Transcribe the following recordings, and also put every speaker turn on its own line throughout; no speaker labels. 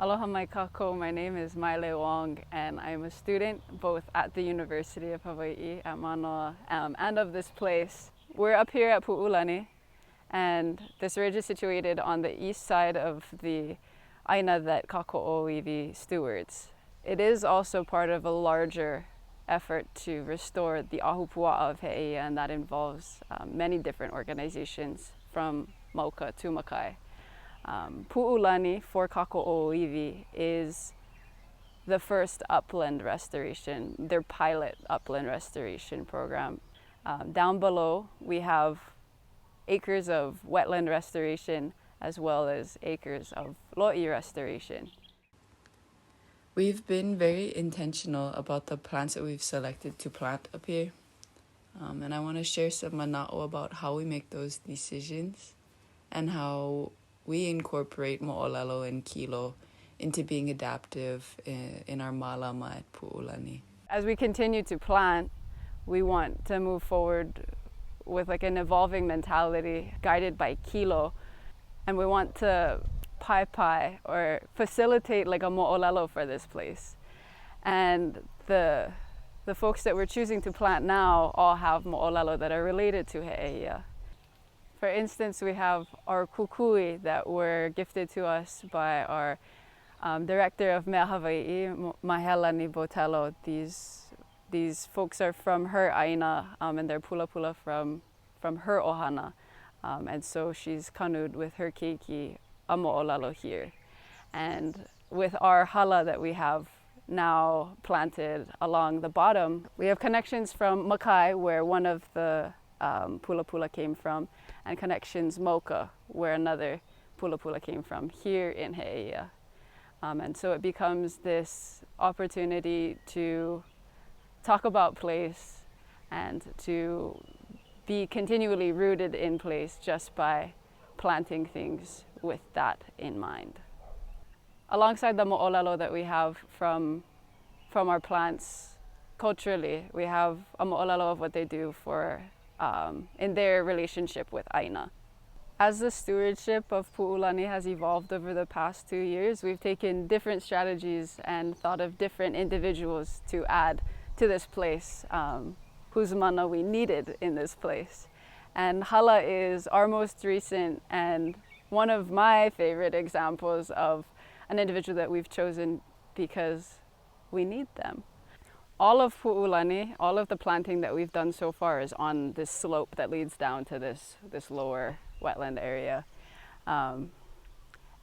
Aloha mai Kākoʻo, my name is Maile Wong and I am a student both at the University of Hawaiʻi at Manoa and of this place. We're up here at Pu'ulani and this ridge is situated on the east side of the aina that kakoooiwi stewards. It is also part of a larger effort to restore the ahupua'a of He'eia, and that involves many different organizations from Mauka to Makai. Pu'ulani for kakoooiwi is the first upland restoration, their pilot upland restoration program. Down below we have acres of wetland restoration as well as acres of lo'i restoration.
We've been very intentional about the plants that we've selected to plant up here. And I want to share some manaʻo about how we make those decisions and how we incorporate moʻolelo and kilo into being adaptive in our mālama at Pu'ulani.
As we continue to plant, we want to move forward with like an evolving mentality guided by kilo, and we want to pai or facilitate like a moʻolelo for this place. And the folks that we're choosing to plant now all have moʻolelo that are related to He'eia. For instance, we have our kukui that were gifted to us by our director of Mea Hawaiʻi, Maile Wong. These folks are from her aina and they're pula from her ohana. And so she's kanu'd with her keiki a moʻolelo here. And with our hala that we have now planted along the bottom, we have connections from Makai, where one of the pula came from, and connections Moka, where another pula came from, here in He'eia. And so it becomes this opportunity to talk about place and to be continually rooted in place just by planting things with that in mind. Alongside the moʻolelo that we have from our plants culturally, we have a moʻolelo of what they do for in their relationship with aina. As the stewardship of Pu'ulani has evolved over the past 2 years, we've taken different strategies and thought of different individuals to add to this place, whose mana we needed in this place. And hala is our most recent and one of my favorite examples of an individual that we've chosen because we need them. All of Pu'ulani, all of the planting that we've done so far is on this slope that leads down to this lower wetland area. And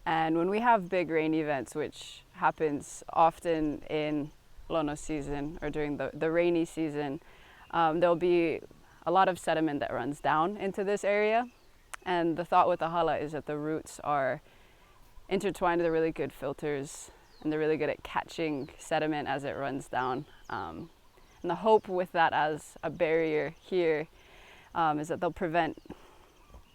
when we have big rain events, which happens often in lono season or during the rainy season, there'll be a lot of sediment that runs down into this area. And the thought with the hala is that the roots are intertwined, they're really good filters, and they're really good at catching sediment as it runs down. And the hope with that as a barrier here is that they'll prevent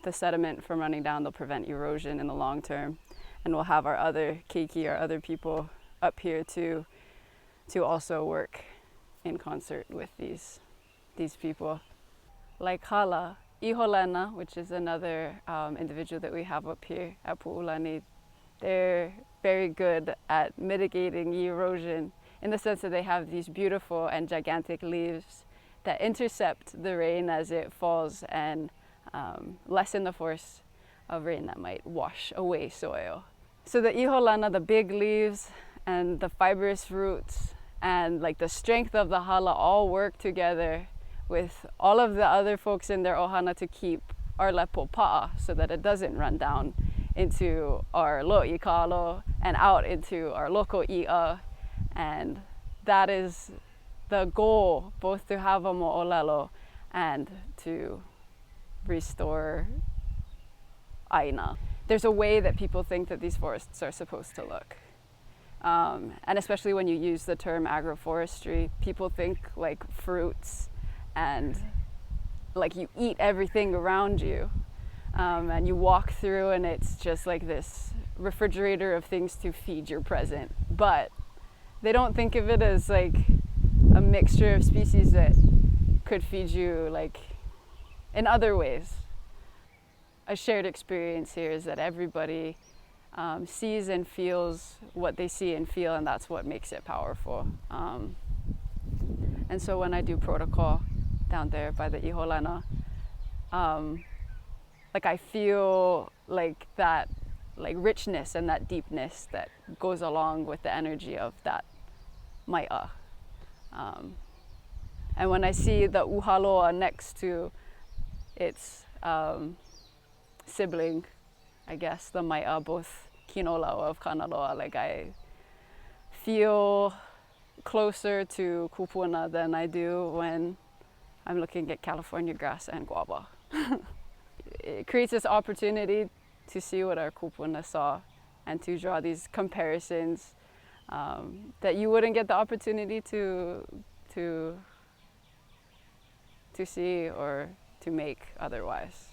the sediment from running down, they'll prevent erosion in the long term. And we'll have our other keiki, our other people up here to also work in concert with these people. Like hala, Iholena, which is another individual that we have up here at Pu'ulani, they're very good at mitigating erosion in the sense that they have these beautiful and gigantic leaves that intercept the rain as it falls and lessen the force of rain that might wash away soil. So the Iholena, the big leaves and the fibrous roots and like the strength of the hala all work together with all of the other folks in their ohana to keep our lepo pa'a so that it doesn't run down into our lo'i kalo and out into our loko i'a. And that is the goal, both to have a mo'olelo and to restore aina. There's a way that people think that these forests are supposed to look. And especially when you use the term agroforestry, people think like fruits and like you eat everything around you. And you walk through and it's just like this refrigerator of things to feed your present. But they don't think of it as like a mixture of species that could feed you like in other ways. A shared experience here is that everybody sees and feels what they see and feel, and that's what makes it powerful. And so when I do protocol down there by the iholana, like I feel like that richness and that deepness that goes along with the energy of that mai'a. And when I see the uhaloa next to its sibling, I guess, the mai'a, both kinolau of Kanaloa, like I feel closer to kupuna than I do when I'm looking at California grass and guava. It creates this opportunity to see what our kupuna saw and to draw these comparisons that you wouldn't get the opportunity to see or to make otherwise.